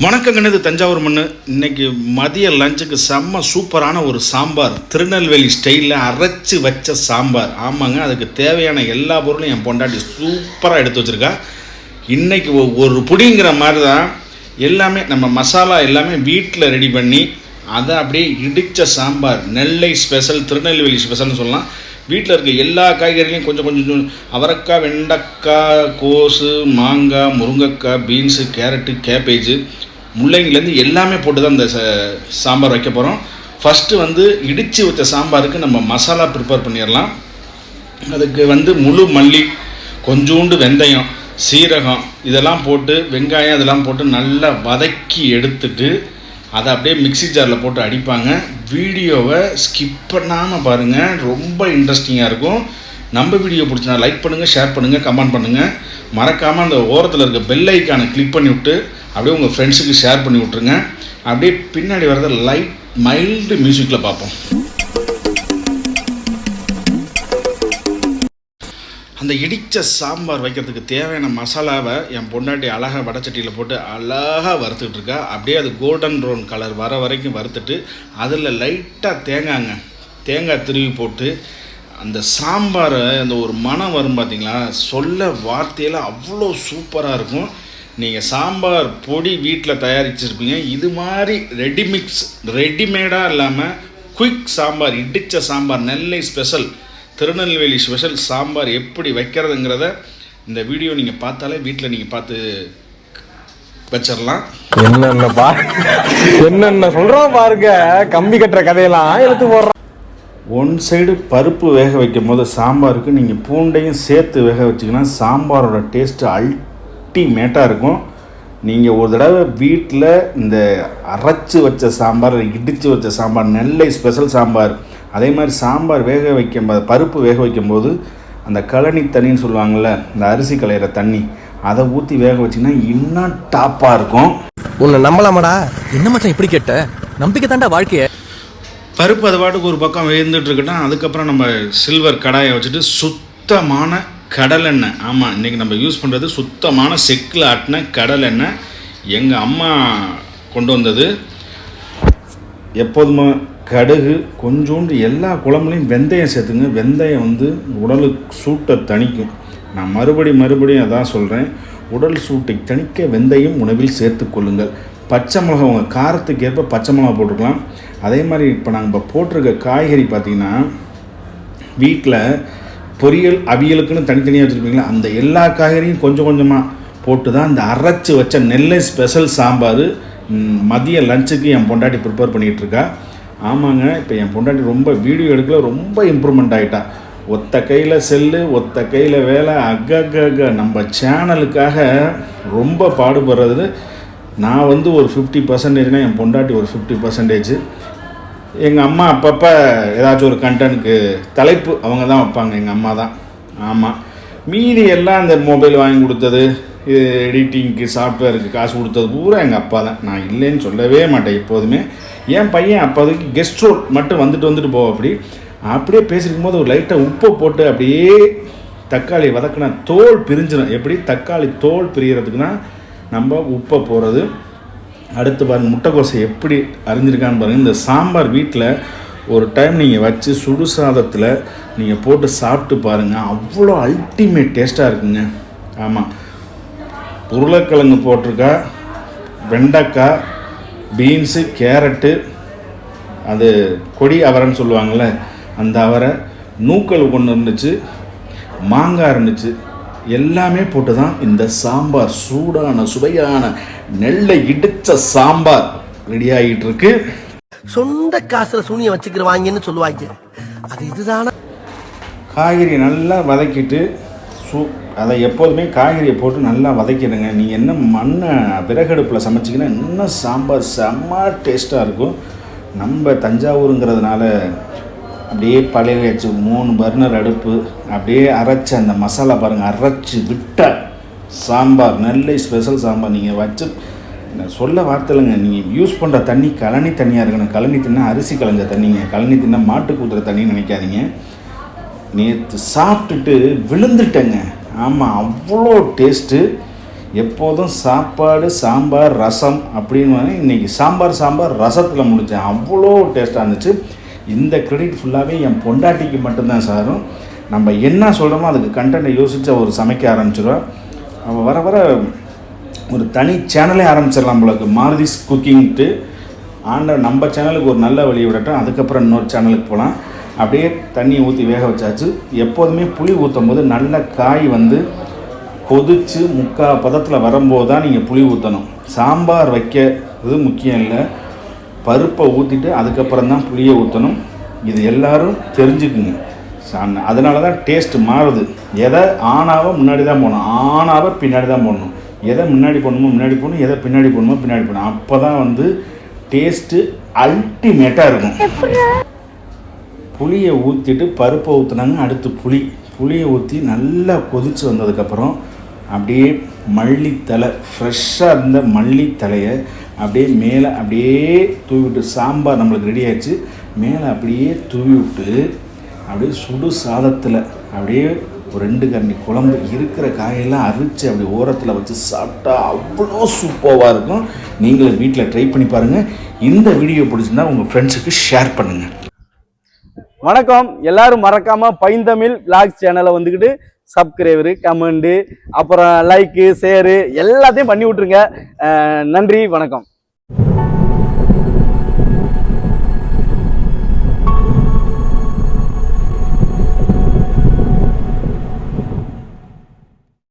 வணக்கங்க, இது தஞ்சாவூர் மண். இன்றைக்கி மதிய லஞ்சுக்கு செம்ம சூப்பரான ஒரு சாம்பார், திருநெல்வேலி ஸ்டைலில் அரைச்சி வச்ச சாம்பார். ஆமாங்க, அதுக்கு தேவையான எல்லா பொருளும் என் பொண்டாட்டி சூப்பராக எடுத்து வச்சுருக்கா. இன்றைக்கி ஒரு புடிங்கிற மாதிரி தான் எல்லாமே நம்ம மசாலா எல்லாமே வீட்டில் ரெடி பண்ணி அதை அப்படியே இடித்த சாம்பார். நெல்லை ஸ்பெஷல், திருநெல்வேலி ஸ்பெஷல்னு சொல்லலாம். வீட்டில் இருக்க எல்லா காய்கறிகளையும் கொஞ்சம் கொஞ்சம் அவரைக்காய், வெண்டைக்காய், கோஸு, மாங்காய், முருங்கைக்காய், பீன்ஸு, கேரட்டு, கேபேஜு, முள்ளங்கிலேருந்து எல்லாமே போட்டு தான் இந்த சாம்பார் வைக்க போகிறோம். ஃபஸ்ட்டு இடித்து வச்ச சாம்பாருக்கு நம்ம மசாலா ப்ரிப்பேர் பண்ணிடலாம். அதுக்கு முழு மல்லி, கொஞ்சோண்டு வெந்தயம், சீரகம் இதெல்லாம் போட்டு, வெங்காயம் இதெல்லாம் போட்டு நல்லா வதக்கி எடுத்துட்டு அதை அப்படியே மிக்ஸி ஜாரில் போட்டு அடிப்பாங்க. வீடியோவை ஸ்கிப் பண்ணாமல் பாருங்கள், ரொம்ப இன்ட்ரெஸ்டிங்காக இருக்கும். நம்ம வீடியோ பிடிச்சினா லைக் பண்ணுங்கள், ஷேர் பண்ணுங்கள், கமெண்ட் பண்ணுங்கள். மறக்காமல் அந்த ஓரத்தில் இருக்க பெல் ஐக்கானை கிளிக் பண்ணி விட்டு அப்படியே உங்கள் ஃப்ரெண்ட்ஸுக்கு ஷேர் பண்ணி விட்ருங்க. அப்படியே பின்னாடி வரத லைட் மைல்டு மியூசிக்கில் பார்ப்போம். அந்த இடித்த சாம்பார் வைக்கிறதுக்கு தேவையான மசாலாவை என் பொண்டாட்டி அழகாக வடச்சட்டியில் போட்டு அழகாக வறுத்துக்கிட்டு இருக்கா. அப்படியே அது கோல்டன் ப்ரௌன் கலர் வர வரைக்கும் வறுத்துட்டு அதில் லைட்டாக தேங்காய் திருவி போட்டு அந்த சாம்பாரை அந்த ஒரு மனம் வரும் பார்த்திங்களா, சொல்ல வார்த்தையில் அவ்வளோ சூப்பராக இருக்கும். நீங்கள் சாம்பார் பொடி வீட்டில் தயாரிச்சிருப்பீங்க. இது மாதிரி ரெடிமேடாக இல்லாமல் குயிக் சாம்பார், இடித்த சாம்பார், நெல்லை ஸ்பெஷல், திருநெல்வேலி ஸ்பெஷல் சாம்பார் எப்படி வைக்கிறதுங்கிறத இந்த வீடியோ நீங்கள் பார்த்தாலே வீட்டில் நீங்கள் பார்த்து வச்சிடலாம். என்னென்ன சொல்கிறோம் பாருங்க, கம்பி கட்டுற கதையெல்லாம் எடுத்து போடுறோம். ஒன் சைடு பருப்பு வேக வைக்கும் போது சாம்பாருக்கு நீங்கள் பூண்டையும் சேர்த்து வேக வச்சிங்கன்னா சாம்பாரோட டேஸ்ட்டு அல்டிமேட்டாக இருக்கும். நீங்கள் ஒரு தடவை வீட்டில் இந்த அரைச்சி வச்ச சாம்பார், இடித்து வச்ச சாம்பார், நெல்லை ஸ்பெஷல் சாம்பார், அதே மாதிரி சாம்பார் வேக வைக்கும்போது, பருப்பு வேக வைக்கும்போது அந்த கழனி தண்ணின்னு சொல்லுவாங்கள்ல, இந்த அரிசி களையிற தண்ணி, அதை ஊற்றி வேக வச்சிங்கன்னா இன்னும் டாப்பாக இருக்கும். உன்னை நம்பலாமாடா? என்ன மச்சான் இப்படி கேட்ட? நம்பிக்கை தாண்டா வாழ்க்கையை. பருப்பு அது பாட்டுக்கு ஒரு பக்கம் வேந்துட்டு இருக்கட்டும். அதுக்கப்புறம் நம்ம சில்வர் கடாயை வச்சுட்டு சுத்தமான கடலெண்ணெய். ஆமாம், இன்றைக்கி நம்ம யூஸ் பண்ணுறது சுத்தமான செக்கில் ஆட்டின கடலெண்ணெய். எங்கள் அம்மா கொண்டு வந்தது. எப்போதுமே கடுகு, கொஞ்சோண்டு எல்லா குழம்புலையும் வெந்தயம் சேர்த்துங்க. வெந்தயம் உடலுக்கு சூட்டை தணிக்கும். நான் மறுபடியும் அதான் சொல்கிறேன், உடல் சூட்டை தணிக்க வெந்தயம் உணவில் சேர்த்து கொள்ளுங்கள். பச்சை மிளகா உங்கள் காரத்துக்கு ஏற்ப பச்சை மிளகா போட்டுக்கலாம். அதே மாதிரி இப்போ நாங்கள் போட்டிருக்க காய்கறி பார்த்திங்கன்னா, வீட்டில் பொரியல் அவியலுக்குன்னு தனித்தனியாக வச்சுருப்பீங்களா, அந்த எல்லா காய்கறியும் கொஞ்சம் கொஞ்சமாக போட்டு தான் இந்த அரைச்சி வச்ச நெல்லை ஸ்பெஷல் சாம்பார் மதிய லஞ்சுக்கு என் பொண்டாட்டி ப்ரிப்பேர் பண்ணிகிட்ருக்கா. ஆமாங்க, இப்போ என் பொண்டாட்டி ரொம்ப வீடியோ எடுக்கல, ரொம்ப இம்ப்ரூவ்மெண்ட் ஆகிட்டா. ஒத்த கையில் செல்லு, ஒத்த கையில் வேலை, அக்கா நம்ம சேனலுக்காக ரொம்ப பாடுபடுறது. நான் ஒரு 50%, என் பொண்டாட்டி ஒரு 50%. எங்கள் அம்மா அப்பப்போ ஏதாச்சும் ஒரு கண்டென்ட்டுக்கு தலைப்பு அவங்க தான் வைப்பாங்க, எங்கள் அம்மா தான். ஆமாம், மீதி எல்லாம் இந்த மொபைல் வாங்கி கொடுத்தது, எடிட்டிங்க்கு, சாஃப்ட்வேருக்கு காசு கொடுத்தது பூரா எங்கள் அப்பா தான். நான் இல்லைன்னு சொல்லவே மாட்டேன் எப்போதுமே. என் பையன் அப்போதைக்கு கெஸ்ட் ரோல் மட்டும் வந்துட்டு போவோம். அப்படியே பேசியிருக்கும் போது ஒரு லைட்டாக உப்பை போட்டு அப்படியே தக்காளி வதக்கினா தோல் பிரிஞ்சிடும். எப்படி தக்காளி தோல் பிரிகிறதுக்குன்னா நம்ம உப்பை போடுறது. அடுத்து பாருங்கள், முட்டைக்கோசை எப்படி அரிஞ்சிருக்கான்னு பாருங்கள். இந்த சாம்பார் வீட்டில் ஒரு டைம் நீங்கள் வச்சு சுடு சாதத்தில் நீங்கள் போட்டு சாப்பிட்டு பாருங்கள், அவ்வளோ அல்டிமேட் டேஸ்ட்டாக இருக்குங்க. ஆமாம், உருளைக்கிழங்கு போட்டிருக்கா, வெண்டைக்காய், பீன்ஸு, கேரட்டு, அது கொடி அவரைன்னு சொல்லுவாங்கள்ல, அந்த அவரை, நூக்கல் ஒன்று இருந்துச்சு, மாங்காய் இருந்துச்சு, எல்லாமே போட்டு தான் இந்த சாம்பார், சூடான சுவையான நெல்லை இடித்த சாம்பார் ரெடி ஆகிட்டு இருக்கு. சொந்த காசுல சூனியம் வச்சுக்கிறவாங்கன்னு சொல்லுவாங்க, அது இதுதானா. காய்கறி நல்லா வதக்கிட்டு அதை எப்போதுமே காய்கறியை போட்டு நல்லா வதக்கிடுங்க. நீங்கள் என்ன மண்ணை விறகடுப்பில் சமைச்சிங்கன்னா இன்னும் சாம்பார் செம்ம டேஸ்ட்டாக இருக்கும். நம்ம தஞ்சாவூருங்கிறதுனால அப்படியே பழைய வச்சு 3 பர்னர் அடுப்பு, அப்படியே அரைச்ச அந்த மசாலா பாருங்கள், அரைச்சி விட்ட சாம்பார், நெல்லை ஸ்பெஷல் சாம்பார். நீங்கள் வச்சு சொல்ல வார்த்தைலைங்க, நீங்கள் யூஸ் பண்ணுற தண்ணி கழனி தண்ணியாக இருக்கணும். கழனி தின்னா அரிசி களைஞ்ச தண்ணிங்க, கழனி தின்னா மாட்டுக்கு ஊற்றுற தண்ணின்னு நினைக்காதீங்க. நேற்று சாப்பிட்டுட்டு விழுந்துட்டேங்க. ஆமாம், அவ்வளோ டேஸ்ட்டு. எப்போதும் சாப்பாடு சாம்பார் ரசம் அப்படின்னு இன்றைக்கி சாம்பார் ரசத்தில் முடித்தேன். அவ்வளோ டேஸ்ட்டாக இருந்துச்சு. இந்த கிரெடிட் ஃபுல்லாகவே என் பொண்டாட்டிக்கு மட்டும்தான் சாரும். நம்ம என்ன சொல்கிறோமோ அதுக்கு கண்டென்ட்டை யோசித்து அவர் சமைக்க ஆரம்பிச்சிடுவா. அவள் வர வர ஒரு தனி சேனலே ஆரம்பிச்சிடலாம் போலக்கு, மாருதிஸ் குக்கிங்ட்டு. நம்ம சேனலுக்கு ஒரு நல்ல வழி விடட்டும், அதுக்கப்புறம் இன்னொரு சேனலுக்கு போகலாம். அப்படியே தண்ணியை ஊற்றி வேக வச்சாச்சு. எப்போதுமே புளி ஊற்றும் போது நல்ல காய் வந்து கொதித்து முக்கால் பதத்தில் வரும்போது தான் நீங்கள் புளி ஊற்றணும். சாம்பார் வைக்கிறது முக்கியம் இல்லை, பருப்பை ஊற்றிட்டு அதுக்கப்புறம் தான் புளியை ஊற்றணும். இது எல்லோரும் தெரிஞ்சுக்குங்க. அதனால தான் டேஸ்ட்டு மாறுது. எதை ஆனாவை முன்னாடி தான் போடணும், ஆனாவை பின்னாடி தான் போடணும். எதை முன்னாடி போடணுமோ முன்னாடி போடணும், எதை பின்னாடி போடணுமோ பின்னாடி போடணும். அப்போ தான் வந்து டேஸ்ட்டு அல்டிமேட்டாக இருக்கும். புளியை ஊற்றிட்டு பருப்பை ஊற்றுனாங்க. அடுத்து புளியை ஊற்றி நல்லா கொதித்து வந்ததுக்கப்புறம் அப்படியே மல்லித்தலை, ஃப்ரெஷ்ஷாக இருந்த மல்லித்தலையை அப்படியே மேலே அப்படியே தூவிவிட்டு, சாம்பார் நம்மளுக்கு ரெடி ஆகிடுச்சு, மேலே அப்படியே தூவி விட்டு அப்படியே சுடு சாதத்தில் அப்படியே ஒரு 2 கரண்டி குழம்பு இருக்கிற காயெல்லாம் அரிச்சு அப்படி ஓரத்தில் வச்சு சாப்பிட்டா அவ்வளோ சூப்பராக இருக்கும். நீங்களும் வீட்டில் ட்ரை பண்ணி பாருங்கள். இந்த வீடியோ பிடிச்சிருந்தா உங்கள் ஃப்ரெண்ட்ஸுக்கு ஷேர் பண்ணுங்கள். வணக்கம். எல்லாரும் மறக்காம பைந்தமிழ் விளாக்ஸ் சேனலை வந்துக்கிட்டு சப்ஸ்கிரைபரு, கமெண்டு, அப்புறம் லைக்கு, ஷேரு எல்லாத்தையும் பண்ணி விட்ருங்க. நன்றி, வணக்கம்.